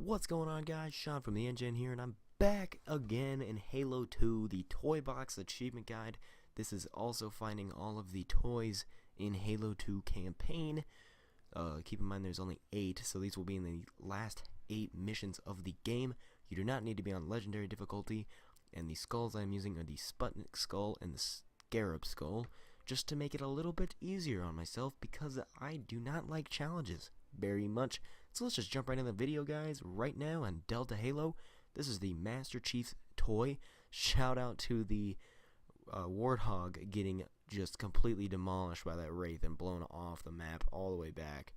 What's going on, guys? Sean from the Engine here, and I'm back again in Halo 2, the Toybox Achievement Guide. This is also finding all of the toys in Halo 2 campaign. Keep in mind there's only 8, so these will be in the last 8 missions of the game. You do not need to be on Legendary difficulty, and the skulls I'm using are the Sputnik skull and the Scarab skull, just to make it a little bit easier on myself, because I do not like challenges very much. So let's just jump right in the video, guys, right now on Delta Halo. This is the Master Chief Toy. Shout out to the Warthog getting just completely demolished by that Wraith and blown off the map all the way back.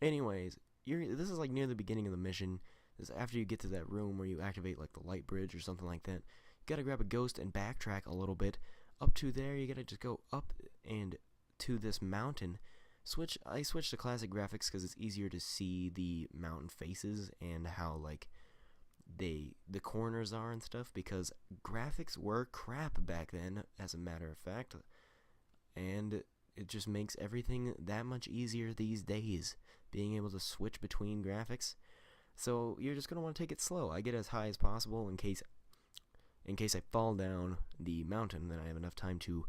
Anyways, this is like near the beginning of the mission. This is after you get to that room where you activate like the light bridge or something like that. You gotta grab a ghost and backtrack a little bit. Up to there, you gotta just go up and to this mountain. I switched to classic graphics because it's easier to see the mountain faces and how like the corners are and stuff, because graphics were crap back then, as a matter of fact, and it just makes everything that much easier these days, being able to switch between graphics. So you're just gonna want to take it slow. I get as high as possible in case I fall down the mountain, then I have enough time to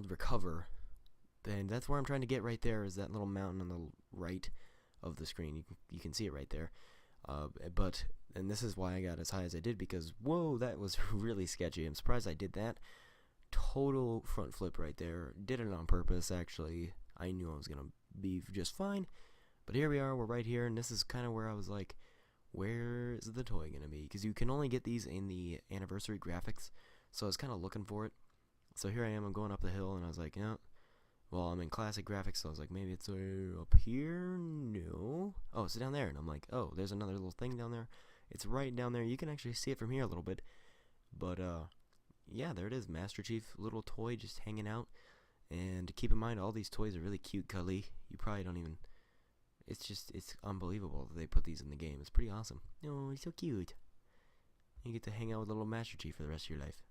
recover. And that's where I'm trying to get right there, is that little mountain on the right of the screen. You can see it right there. And this is why I got as high as I did, because whoa, that was really sketchy. I'm surprised I did that. Total front flip right there. Did it on purpose, actually. I knew I was gonna be just fine. But here we are, we're right here, and this is kind of where I was like, where is the toy gonna be? Because you can only get these in the anniversary graphics, so I was kind of looking for it. So here I am, I'm going up the hill, and I was like, you know, well, I'm in classic graphics, so I was like, maybe it's up here? No. Oh, it's down there, and I'm like, oh, there's another little thing down there. It's right down there. You can actually see it from here a little bit. But, yeah, there it is. Master Chief little toy just hanging out. And keep in mind, all these toys are really cute, Cully. You probably don't even... It's unbelievable that they put these in the game. It's pretty awesome. Oh, he's so cute. You get to hang out with little Master Chief for the rest of your life.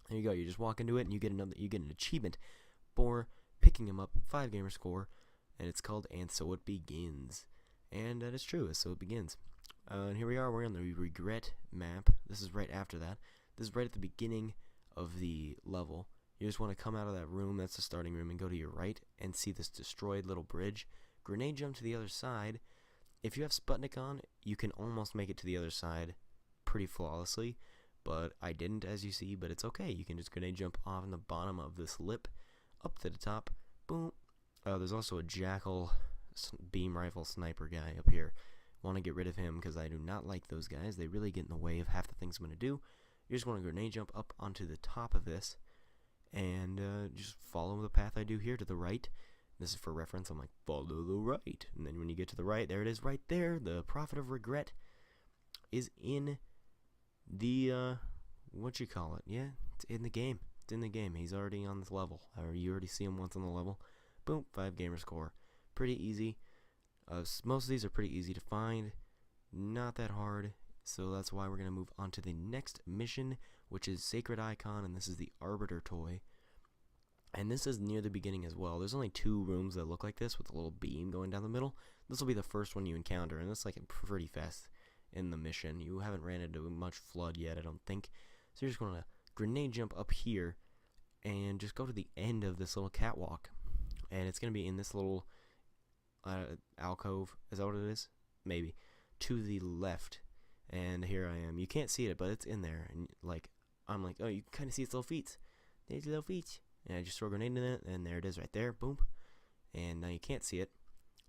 There you go. You just walk into it, and you get an achievement for picking him up, 5 gamer score, and it's called And So It Begins. And that is true, so it begins. And here we are, we're on the Regret map. This is right after that. This is right at the beginning of the level. You just want to come out of that room, that's the starting room, and go to your right and see this destroyed little bridge. Grenade jump to the other side. If you have Sputnik on, you can almost make it to the other side pretty flawlessly, but I didn't, as you see, but it's okay. You can just grenade jump off in the bottom of this lip, up to the top, boom. There's also a Jackal beam rifle sniper guy up here. Want to get rid of him because I do not like those guys. They really get in the way of half the things I'm going to do. You just want to grenade jump up onto the top of this, and just follow the path I do here to the right. This is for reference. I'm like, follow the right. And then when you get to the right, there it is right there. The Prophet of Regret is in the, what you call it? Yeah, it's in the game. It's in the game. He's already on this level. Or you already see him once on the level. Boom, 5 gamer score. Pretty easy. Most of these are pretty easy to find. Not that hard. So that's why we're going to move on to the next mission, which is Sacred Icon, and this is the Arbiter toy. And this is near the beginning as well. There's only 2 rooms that look like this with a little beam going down the middle. This will be the first one you encounter, and it's like pretty fast in the mission. You haven't ran into much flood yet, I don't think. So you're just going to grenade jump up here and just go to the end of this little catwalk. And it's going to be in this little alcove. Is that what it is? Maybe. To the left. And here I am. You can't see it, but it's in there. And like, I'm like, oh, you can kind of see its little feet. There's little feet. And I just throw a grenade in it, and there it is right there. Boom. And now you can't see it.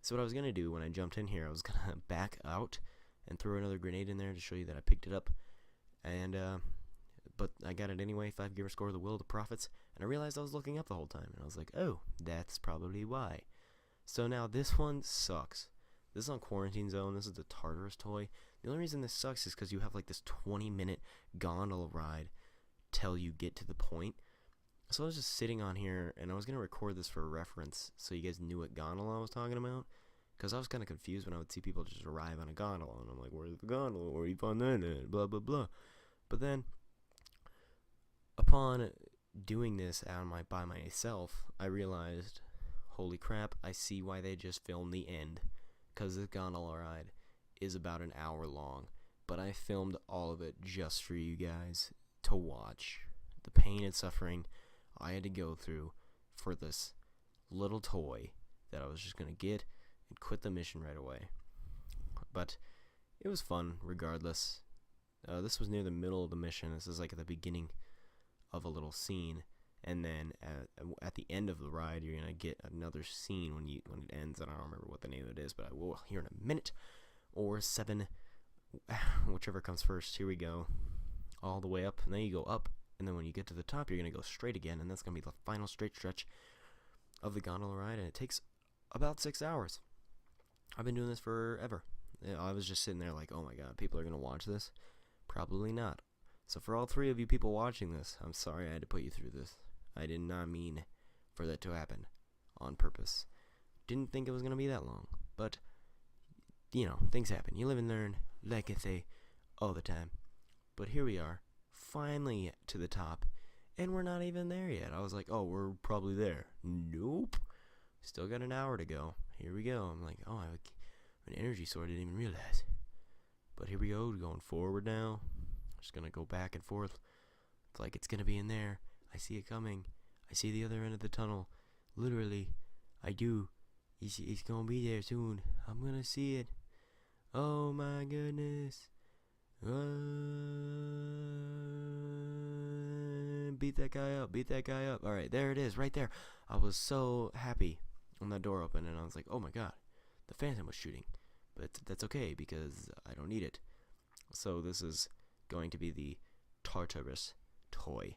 So what I was going to do when I jumped in here, I was going to back out and throw another grenade in there to show you that I picked it up. And, but I got it anyway. 5 gamer score, the Will of the Prophets. And I realized I was looking up the whole time. And I was like, oh, that's probably why. So now this one sucks. This is on Quarantine Zone. This is the Tartarus Toy. The only reason this sucks is because you have like this 20-minute gondola ride till you get to the point. So I was just sitting on here, and I was going to record this for reference so you guys knew what gondola I was talking about. Because I was kind of confused when I would see people just arrive on a gondola, and I'm like, where's the gondola? Where do you find that at? Blah, blah, blah. But then, upon doing this by myself, I realized, holy crap, I see why they just filmed the end. because this gondola ride is about an hour long, but I filmed all of it just for you guys to watch. The pain and suffering I had to go through for this little toy that I was just going to get and quit the mission right away. But it was fun regardless. This was near the middle of the mission. This is like at the beginning of a little scene, and then at the end of the ride you're gonna get another scene when it ends. I don't remember what the name of it is, but I will here in a minute, or 7, whichever comes first. Here we go, all the way up, and then you go up, and then when you get to the top you're gonna go straight again, and that's gonna be the final straight stretch of the gondola ride, and it takes about 6 hours. I've been doing this forever. I was just sitting there like, oh my god, people are gonna watch this? Probably not. So for all 3 of you people watching this, I'm sorry I had to put you through this. I did not mean for that to happen on purpose. Didn't think it was going to be that long. But, you know, things happen. You live and learn, like I say, all the time. But here we are, finally to the top, and we're not even there yet. I was like, oh, we're probably there. Nope. Still got an hour to go. Here we go. I'm like, oh, I have an energy sword. I didn't even realize. But here we go, going forward now. Just gonna go back and forth. It's like it's gonna be in there. I see it coming. I see the other end of the tunnel. Literally, I do. It's gonna be there soon. I'm gonna see it. Oh my goodness. Beat that guy up. Beat that guy up. Alright, there it is, right there. I was so happy when that door opened, and I was like, oh my god, the phantom was shooting. But that's okay, because I don't need it. So this is going to be the Tartarus Toy.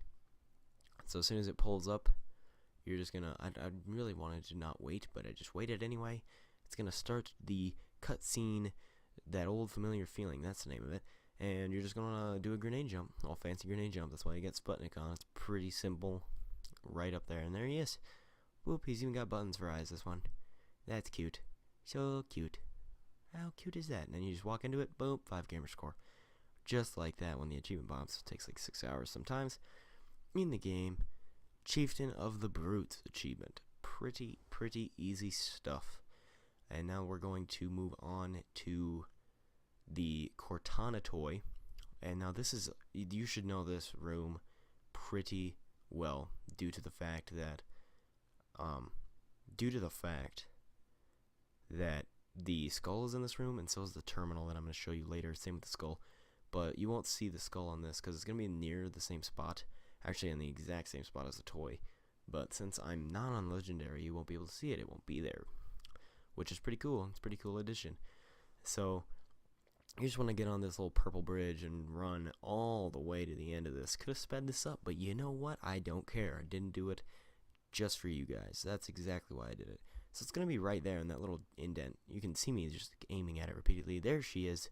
So as soon as it pulls up, you're just gonna, I really wanted to not wait, but I just waited anyway. It's gonna start the cutscene, that old familiar feeling, that's the name of it. And you're just gonna do a grenade jump, all fancy grenade jump. That's why you get Sputnik on. It's pretty simple, right up there. And there he is. Whoop, he's even got buttons for eyes, this one. That's cute. So cute. How cute is that? And then you just walk into it, boom, 5 gamer score. Just like that when the achievement bombs. It takes like 6 hours sometimes. In the game, Chieftain of the Brutes achievement. Pretty easy stuff. And now we're going to move on to the Cortana Toy. And now this is, you should know this room pretty well due to the fact that the skull is in this room, and so is the terminal that I'm going to show you later. Same with the skull, but you won't see the skull on this because it's going to be near the same spot, actually in the exact same spot as the toy. But since I'm not on Legendary, you won't be able to see it. It won't be there, which is pretty cool. It's a pretty cool addition. So you just want to get on this little purple bridge and run all the way to the end of this. Could have sped this up, but you know what? I don't care. I didn't do it just for you guys. That's exactly why I did it. So it's going to be right there in that little indent. You can see me just aiming at it repeatedly. There she is,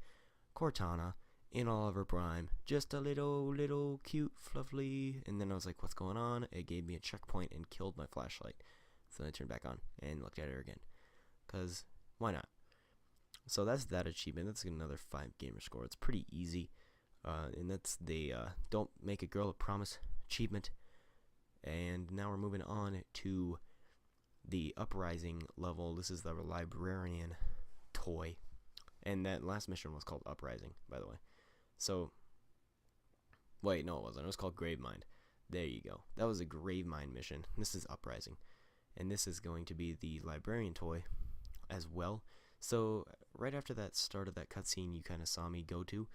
Cortana, in all of her prime. Just a little cute, fluffy. And then I was like, what's going on? It gave me a checkpoint and killed my flashlight. So then I turned back on and looked at her again. Because, why not? So that's that achievement. That's another 5 gamer score. It's pretty easy. And that's the Don't Make a Girl a Promise achievement. And now we're moving on to the Uprising level. This is the Librarian Toy. And that last mission was called Uprising, by the way. So, wait, no it wasn't. It was called Gravemind. There you go. That was a Gravemind mission. This is Uprising. And this is going to be the Librarian Toy as well. So, right after that start of that cutscene you kind of saw me go to,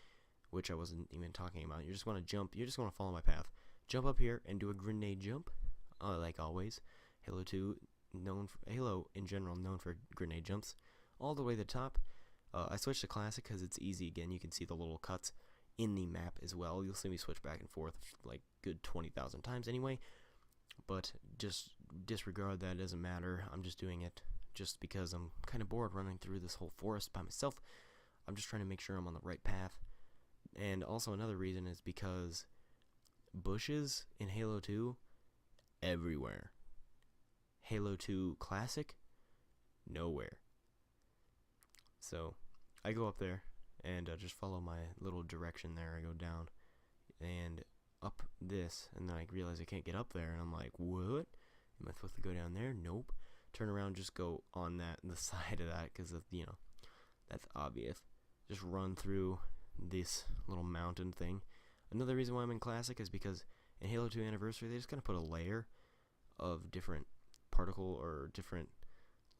which I wasn't even talking about, you just want to jump, you just want to follow my path. Jump up here and do a grenade jump, like always. Halo 2, Halo in general, known for grenade jumps, all the way to the top. I switched to Classic because it's easy. Again, you can see the little cuts in the map as well. You'll see me switch back and forth like good 20,000 times anyway, but just disregard that. It doesn't matter. I'm just doing it just because I'm kind of bored running through this whole forest by myself. I'm just trying to make sure I'm on the right path. And also another reason is because bushes in Halo 2 everywhere. Halo 2 Classic, nowhere. So I go up there and just follow my little direction there. I go down and up this, and then I realize I can't get up there, and I'm like, what? Am I supposed to go down there? Nope. Turn around, just go on the side of that, because you know, That's obvious. Just run through this little mountain thing. Another reason why I'm in Classic is because in Halo 2 Anniversary, they just kind of put a layer of different particle or different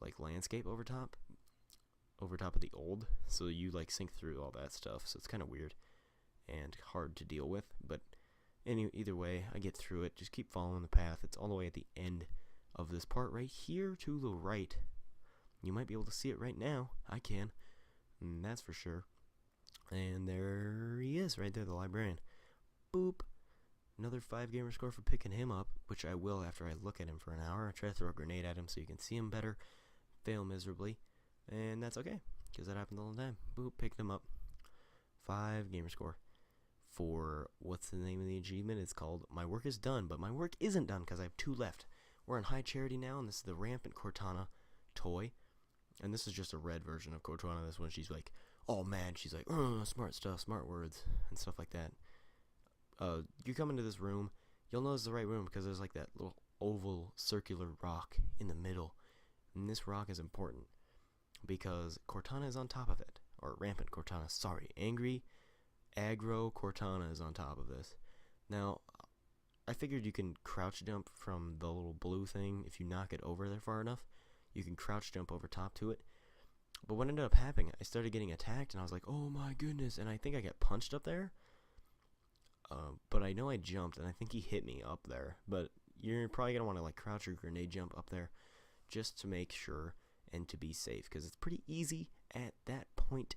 like landscape over top of the old, so you like sync through all that stuff. So it's kind of weird and hard to deal with, but either way, I get through it. Just keep following the path. It's all the way at the end of this part right here to the right. You might be able to see it right now. I can, and that's for sure. And there he is right there, the Librarian. Boop. Another 5 gamer score for picking him up, which I will after I look at him for an hour. I try to throw a grenade at him so you can see him better. Fail miserably, and that's okay, because that happens all the time. Boop, picked him up. 5 gamer score. For, what's the name of the achievement? It's called My Work is Done, but my work isn't done because I have 2 left. We're on high charity now, and this is the rampant Cortana Toy. And this is just a red version of Cortana. This one, she's like, all mad. She's like, smart stuff, smart words, and stuff like that. You come into this room, you'll know it's the right room because there's like that little oval circular rock in the middle. And this rock is important because Cortana is on top of it. Or rampant Cortana, sorry. Angry, aggro Cortana is on top of this. Now, I figured you can crouch jump from the little blue thing. If you knock it over there far enough, you can crouch jump over top to it. But what ended up happening, I started getting attacked, and I was like, oh my goodness, and I think I got punched up there. But I know I jumped, and I think he hit me up there. But you're probably going to want to like crouch or grenade jump up there just to make sure and to be safe, because it's pretty easy at that point.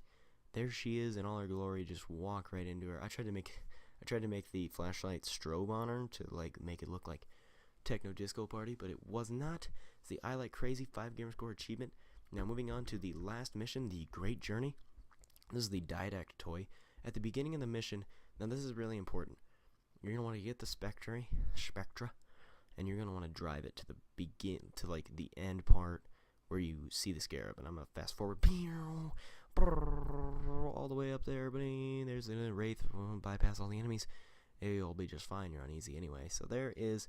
There she is in all her glory. Just walk right into her. I tried to make the flashlight strobe on her to like make it look like Techno Disco Party, but it was not. It's the I Like Crazy 5 gamer score achievement. Now moving on to the last mission, the Great Journey. This is the Didact Toy. At the beginning of the mission, now this is really important. You're gonna want to get the Spectra, and you're gonna want to drive it to the like the end part where you see the Scarab. And I'm gonna fast forward, all the way up there. There's a Wraith. Bypass all the enemies. You'll be just fine. You're on easy anyway. So there is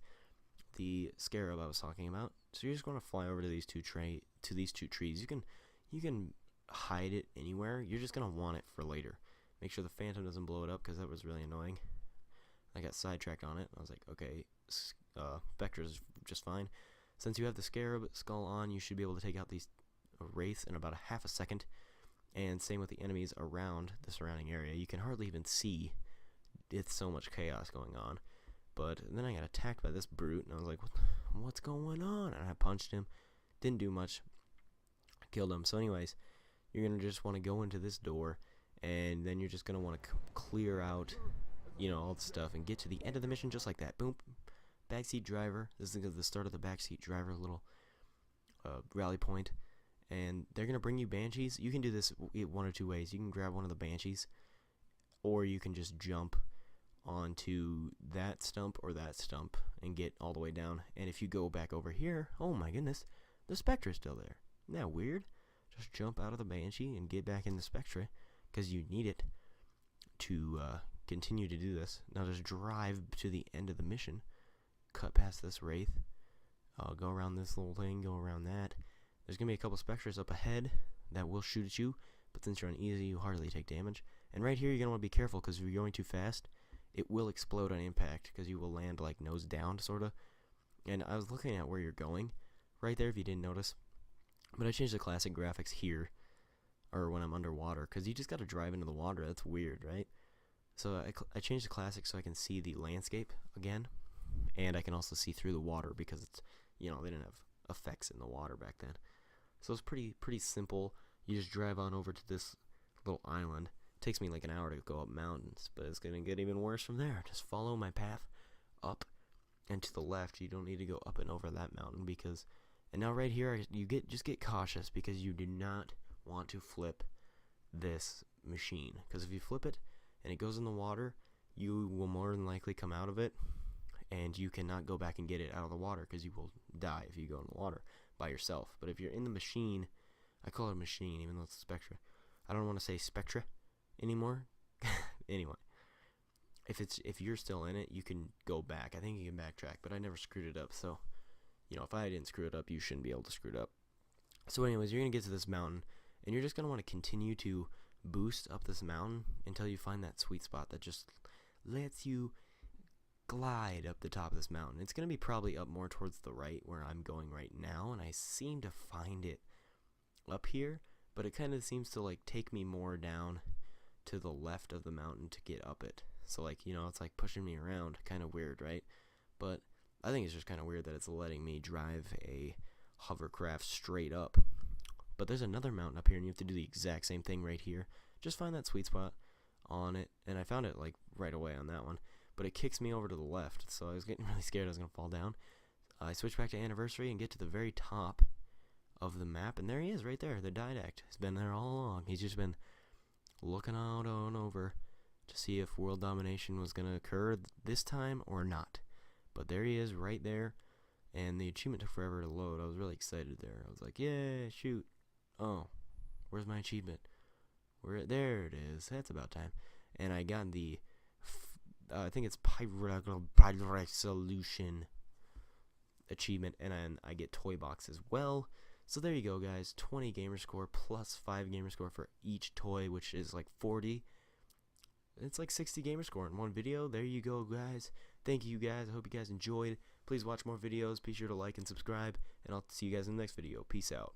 the Scarab I was talking about. So you're just gonna fly over to these two trees. You can hide it anywhere. You're just gonna want it for later. Make sure the Phantom doesn't blow it up, because that was really annoying. I got sidetracked on it. I was like, okay, Spectra's just fine. Since you have the Scarab skull on, you should be able to take out these Wraiths in about a half a second. And same with the enemies around the surrounding area. You can hardly even see. It's so much chaos going on. But then I got attacked by this brute, and I was like, what's going on? And I punched him. Didn't do much. Killed him. So anyways, you're going to just want to go into this door, and then you're just going to want to clear out, all the stuff, and get to the end of the mission just like that. Boom. Backseat driver. This is the start of the backseat driver little rally point. And they're going to bring you Banshees. You can do this one or two ways. You can grab one of the Banshees, or you can just jump onto that stump or that stump and get all the way down. And if you go back over here, oh my goodness, the Spectra's still there. Isn't that weird? Just jump out of the Banshee and get back in the Spectra, because you need it to continue to do this. Now just drive to the end of the mission, cut past this Wraith, go around this little thing, go around that. There's going to be a couple Spectras up ahead that will shoot at you, but since you're on easy, you hardly take damage. And right here, you're going to want to be careful, because if you're going too fast, it will explode on impact, because you will land like nose down, sort of. And I was looking at where you're going right there, if you didn't notice. But I changed the classic graphics here, or when I'm underwater, because you just got to drive into the water. That's weird, right? So I changed the classic so I can see the landscape again, and I can also see through the water, because it's, they didn't have effects in the water back then. So it's pretty simple. You just drive on over to this little island. It takes me like an hour to go up mountains, but it's going to get even worse from there. Just follow my path up and to the left. You don't need to go up and over that mountain, because, and now right here, just get cautious, because you do not want to flip this machine, because if you flip it and it goes in the water, you will more than likely come out of it, and you cannot go back and get it out of the water, because you will die if you go in the water by yourself. But if you're in the machine, I call it a machine even though it's a Spectra. I don't want to say Spectra anymore. Anyway, if you're still in it, you can go back. I think you can backtrack, but I never screwed it up, so if I didn't screw it up, you shouldn't be able to screw it up. So anyways, you're gonna get to this mountain, And you're just going to want to continue to boost up this mountain until you find that sweet spot that just lets you glide up the top of this mountain. It's going to be probably up more towards the right where I'm going right now, and I seem to find it up here, but it kind of seems to like take me more down to the left of the mountain to get up it. So like, you know, it's like pushing me around, kind of weird, right? But I think it's just kind of weird that it's letting me drive a hovercraft straight up. But there's another mountain up here, and you have to do the exact same thing right here. Just find that sweet spot on it, and I found it like right away on that one. But it kicks me over to the left, so I was getting really scared I was going to fall down. I switch back to Anniversary and get to the very top of the map, and there he is right there. The Didact has been there all along. He's just been looking out on over to see if world domination was going to occur this time or not. But there he is right there, and the achievement took forever to load. I was really excited there. I was like, yeah, shoot. Oh, where's my achievement? There it is. That's about time. And I got the I think it's Pirate Solution achievement, and then I get Toybox as well. So there you go, guys. 20 gamer score plus 5 gamer score for each toy, which is like 40. It's like 60 gamer score in one video. There you go, guys. Thank you, guys. I hope you guys enjoyed. Please watch more videos. Be sure to like and subscribe, and I'll see you guys in the next video. Peace out.